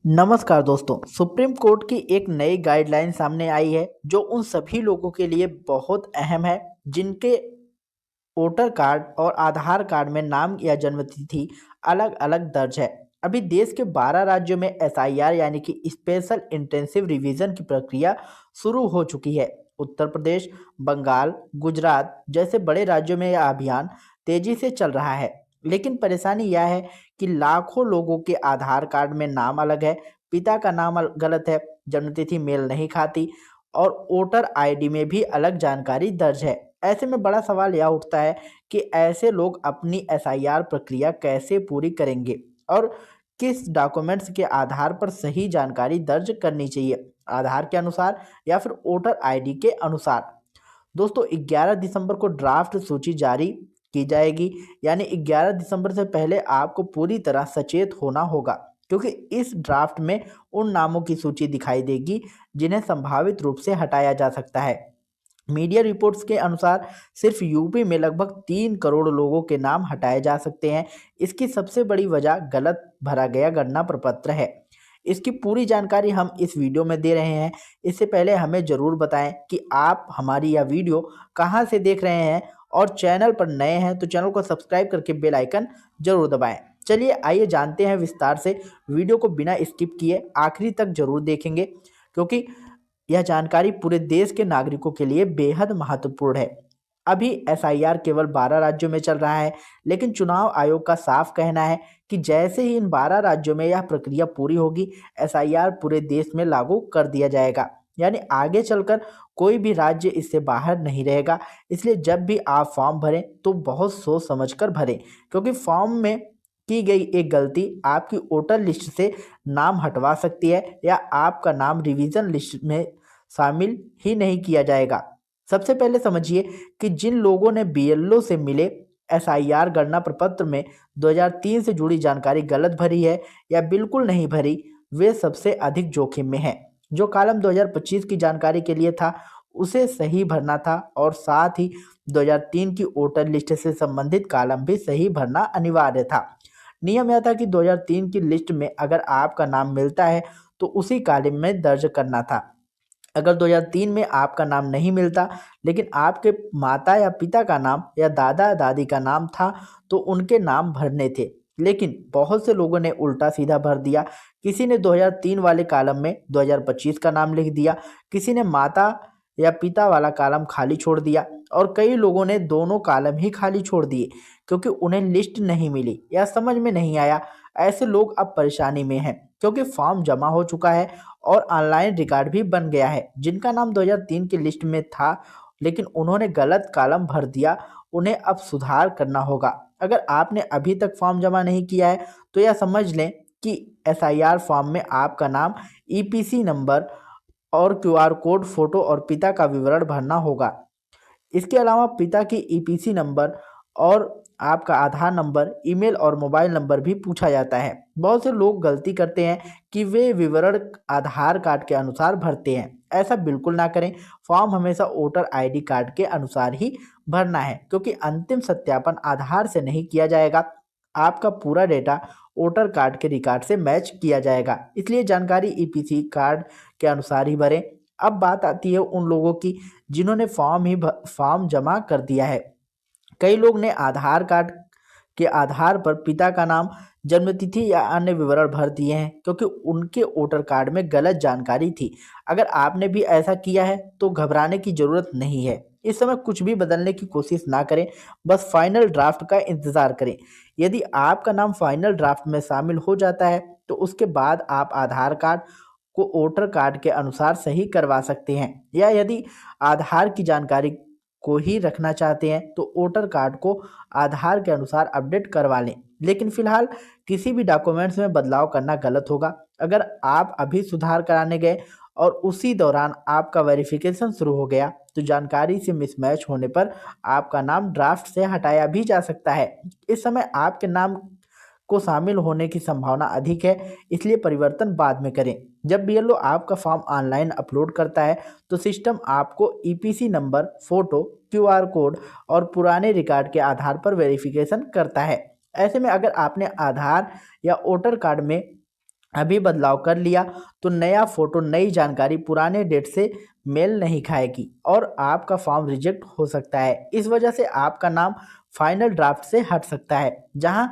नमस्कार दोस्तों। Supreme court की एक नई गाइडलाइन सामने आई है जो उन सभी लोगों के लिए बहुत अहम है जिनके वोटर कार्ड और आधार कार्ड में नाम या जन्मतिथि अलग अलग दर्ज है। अभी देश के 12 राज्यों में एसआईआर यानी कि स्पेशल इंटेंसिव रिवीजन की प्रक्रिया शुरू हो चुकी है। उत्तर प्रदेश, बंगाल, गुजरात जैसे बड़े राज्यों में यह अभियान तेजी से चल रहा है। लेकिन परेशानी यह है कि लाखों लोगों के आधार कार्ड में नाम अलग है, पिता का नाम गलत है, जन्मतिथि मेल नहीं खाती और वोटर आईडी में भी अलग जानकारी दर्ज है। ऐसे में बड़ा सवाल यह उठता है कि ऐसे लोग अपनी एसआईआर प्रक्रिया कैसे पूरी करेंगे और किस डॉक्यूमेंट्स के आधार पर सही जानकारी दर्ज करनी चाहिए, आधार के अनुसार या फिर वोटर आईडी के अनुसार। दोस्तों, 11 दिसंबर को ड्राफ्ट सूची जारी की जाएगी, यानी 11 दिसंबर से पहले आपको पूरी तरह सचेत होना होगा, क्योंकि इस ड्राफ्ट में उन नामों की सूची दिखाई देगी जिन्हें संभावित रूप से हटाया जा सकता है। मीडिया रिपोर्ट्स के अनुसार सिर्फ यूपी में लगभग 3 करोड़ लोगों के नाम हटाए जा सकते हैं। इसकी सबसे बड़ी वजह गलत भरा गया गणना प्रपत्र है। इसकी पूरी जानकारी हम इस वीडियो में दे रहे हैं। इससे पहले हमें ज़रूर बताएं कि आप हमारी यह वीडियो कहां से देख रहे हैं और चैनल पर नए हैं तो चैनल को सब्सक्राइब करके बेल आइकन जरूर दबाएं। चलिए आइए जानते हैं विस्तार से। वीडियो को बिना स्किप किए आखिरी तक जरूर देखेंगे, क्योंकि यह जानकारी पूरे देश के नागरिकों के लिए बेहद महत्वपूर्ण है। अभी एसआईआर केवल 12 राज्यों में चल रहा है, लेकिन चुनाव आयोग का साफ कहना है कि जैसे ही इन 12 राज्यों में यह प्रक्रिया पूरी होगी, एसआईआर पूरे देश में लागू कर दिया जाएगा। यानी आगे चलकर कोई भी राज्य इससे बाहर नहीं रहेगा। इसलिए जब भी आप फॉर्म भरें तो बहुत सोच समझकर भरें, क्योंकि फॉर्म में की गई एक गलती आपकी वोटर लिस्ट से नाम हटवा सकती है या आपका नाम रिवीजन लिस्ट में शामिल ही नहीं किया जाएगा। सबसे पहले समझिए कि जिन लोगों ने बीएलओ से मिले एसआईआर गणना प्रपत्र में 2003 से जुड़ी जानकारी गलत भरी है या बिल्कुल नहीं भरी, वे सबसे अधिक जोखिम में हैं। जो कॉलम 2025 की जानकारी के लिए था उसे सही भरना था और साथ ही 2003 की वोटर लिस्ट से संबंधित कॉलम भी सही भरना अनिवार्य था। नियम यह था कि 2003 की लिस्ट में अगर आपका नाम मिलता है तो उसी कॉलम में दर्ज करना था। अगर 2003 में आपका नाम नहीं मिलता लेकिन आपके माता या पिता का नाम या दादा दादी का नाम था तो उनके नाम भरने थे। लेकिन बहुत से लोगों ने उल्टा सीधा भर दिया। किसी ने 2003 वाले कॉलम में 2025 का नाम लिख दिया, किसी ने माता या पिता वाला कॉलम खाली छोड़ दिया और कई लोगों ने दोनों कॉलम ही खाली छोड़ दिए क्योंकि उन्हें लिस्ट नहीं मिली या समझ में नहीं आया। ऐसे लोग अब परेशानी में हैं क्योंकि फॉर्म जमा हो चुका है और ऑनलाइन रिकॉर्ड भी बन गया है। जिनका नाम 2003 की लिस्ट में था लेकिन उन्होंने गलत कॉलम भर दिया, उन्हें अब सुधार करना होगा। अगर आपने अभी तक फॉर्म जमा नहीं किया है तो यह समझ लें कि एसआईआर फॉर्म में आपका नाम, ईपीसी नंबर और क्यूआर कोड, फोटो और पिता का विवरण भरना होगा। इसके अलावा पिता की ईपीसी नंबर और आपका आधार नंबर, ईमेल और मोबाइल नंबर भी पूछा जाता है। बहुत से लोग गलती करते हैं कि वे विवरण आधार कार्ड के अनुसार भरते हैं। ऐसा बिल्कुल ना करें। फॉर्म हमेशा वोटर आईडी कार्ड के अनुसार ही भरना है, क्योंकि अंतिम सत्यापन आधार से नहीं किया जाएगा। आपका पूरा डेटा वोटर कार्ड के रिकॉर्ड से मैच किया जाएगा, इसलिए जानकारी ईपीसी कार्ड के अनुसार ही भरें। अब बात आती है उन लोगों की जिन्होंने फॉर्म जमा कर दिया है। कई लोग ने आधार कार्ड के आधार पर पिता का नाम, जन्मतिथि या अन्य विवरण भर दिए हैं क्योंकि उनके वोटर कार्ड में गलत जानकारी थी। अगर आपने भी ऐसा किया है तो घबराने की जरूरत नहीं है। इस समय कुछ भी बदलने की कोशिश ना करें, बस फाइनल ड्राफ्ट का इंतजार करें। यदि आपका नाम फाइनल ड्राफ्ट में शामिल हो जाता है तो उसके बाद आप आधार कार्ड को वोटर कार्ड के अनुसार सही करवा सकते हैं, या यदि आधार की जानकारी को ही रखना चाहते हैं तो वोटर कार्ड को आधार के अनुसार अपडेट करवा लें। लेकिन फिलहाल किसी भी डॉक्यूमेंट्स में बदलाव करना गलत होगा। अगर आप अभी सुधार कराने गए और उसी दौरान आपका वेरिफिकेशन शुरू हो गया तो जानकारी से मिसमैच होने पर आपका नाम ड्राफ्ट से हटाया भी जा सकता है। इस समय आपके नाम को शामिल होने की संभावना अधिक है, इसलिए परिवर्तन बाद में करें। जब बीएलओ आपका फॉर्म ऑनलाइन अपलोड करता है तो सिस्टम आपको EPC number, photo, QR code और पुराने रिकॉर्ड के आधार पर वेरिफिकेशन करता है। ऐसे में अगर आपने आधार या वोटर कार्ड में अभी बदलाव कर लिया तो नया फोटो नई जानकारी पुराने डेट से मेल नहीं खाएगी और आपका फॉर्म रिजेक्ट हो सकता है। इस वजह से आपका नाम फाइनल ड्राफ्ट से हट सकता है। जहां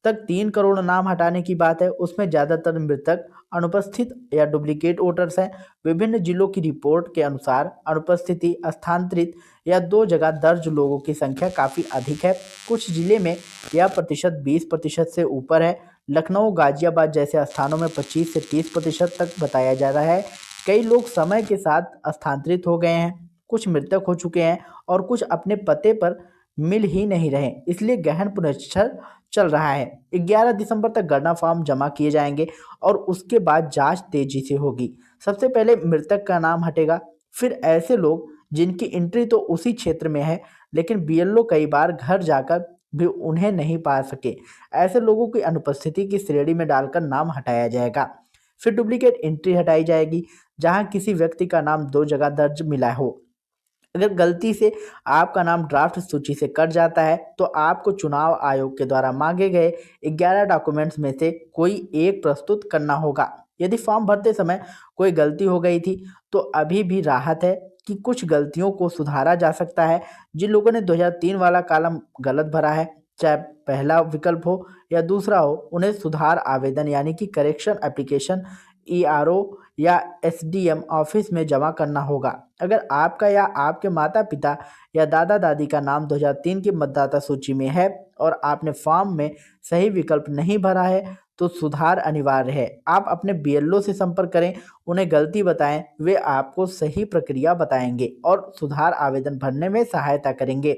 तक 3 करोड़ नाम हटाने की बात है, उसमें ज़्यादातर मृतक अनुपस्थित या डुप्लीकेट वोटर्स हैं। विभिन्न जिलों की रिपोर्ट के अनुसार अनुपस्थिति, स्थानांतरित या दो जगह दर्ज लोगों की संख्या काफ़ी अधिक है। कुछ जिले में यह प्रतिशत 20% से ऊपर है। लखनऊ, गाजियाबाद जैसे स्थानों में 25 से 30% तक बताया जा रहा है। कई लोग समय के साथ स्थानांतरित हो गए हैं, कुछ मृतक हो चुके हैं और कुछ अपने पते पर मिल ही नहीं रहे, इसलिए गहन पुनरीक्षण चल रहा है। 11 दिसंबर तक गणना फॉर्म जमा किए जाएंगे और उसके बाद जांच तेजी से होगी। सबसे पहले मृतक का नाम हटेगा, फिर ऐसे लोग जिनकी एंट्री तो उसी क्षेत्र में है लेकिन बीएलओ कई बार घर जाकर भी उन्हें नहीं पा सके, ऐसे लोगों की अनुपस्थिति की श्रेणी में डालकर नाम हटाया जाएगा। फिर डुप्लीकेट एंट्री हटाई जाएगी, जहां किसी व्यक्ति का नाम दो जगह दर्ज मिला हो। अगर गलती से आपका नाम ड्राफ्ट सूची से कट जाता है तो आपको चुनाव आयोग के द्वारा मांगे गए 11 डॉक्यूमेंट्स में से कोई एक प्रस्तुत करना होगा। यदि फॉर्म भरते समय कोई गलती हो गई थी तो अभी भी राहत है कि कुछ गलतियों को सुधारा जा सकता है। जिन लोगों ने 2003 वाला कॉलम गलत भरा है, चाहे पहला विकल्प हो या दूसरा हो, उन्हें सुधार आवेदन यानी कि करेक्शन एप्लीकेशन ईआरओ या एसडीएम ऑफिस में जमा करना होगा। अगर आपका या आपके माता पिता या दादा दादी का नाम 2003 की मतदाता सूची में है और आपने फॉर्म में सही विकल्प नहीं भरा है तो सुधार अनिवार्य है। आप अपने बीएलओ से संपर्क करें, उन्हें गलती बताएं, वे आपको सही प्रक्रिया बताएंगे और सुधार आवेदन भरने में सहायता करेंगे।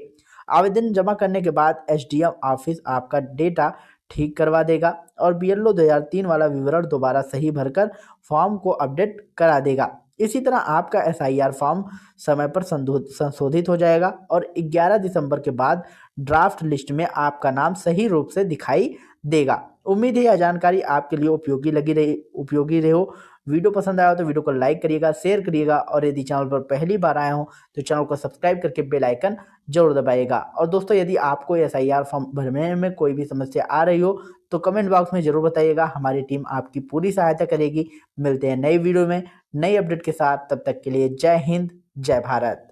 आवेदन जमा करने के बाद एसडीएम ऑफिस आपका डेटा ठीक करवा देगा और बीएलओ 2003 वाला विवरण दोबारा सही भरकर फॉर्म को अपडेट करा देगा। इसी तरह आपका एसआईआर फॉर्म समय पर संशोधित हो जाएगा और 11 दिसंबर के बाद ड्राफ्ट लिस्ट में आपका नाम सही रूप से दिखाई देगा। उम्मीद है यह जानकारी आपके लिए उपयोगी रही हो। वीडियो पसंद आया हो तो वीडियो को लाइक करिएगा, शेयर करिएगा और यदि चैनल पर पहली बार आए हो तो चैनल को सब्सक्राइब करके बेल आइकन जरूर दबाइएगा। और दोस्तों, यदि आपको एसआईआर फॉर्म भरने में कोई भी समस्या आ रही हो तो कमेंट बॉक्स में जरूर बताइएगा, हमारी टीम आपकी पूरी सहायता करेगी। मिलते हैं नई वीडियो में नई अपडेट के साथ, तब तक के लिए जय हिंद, जय भारत।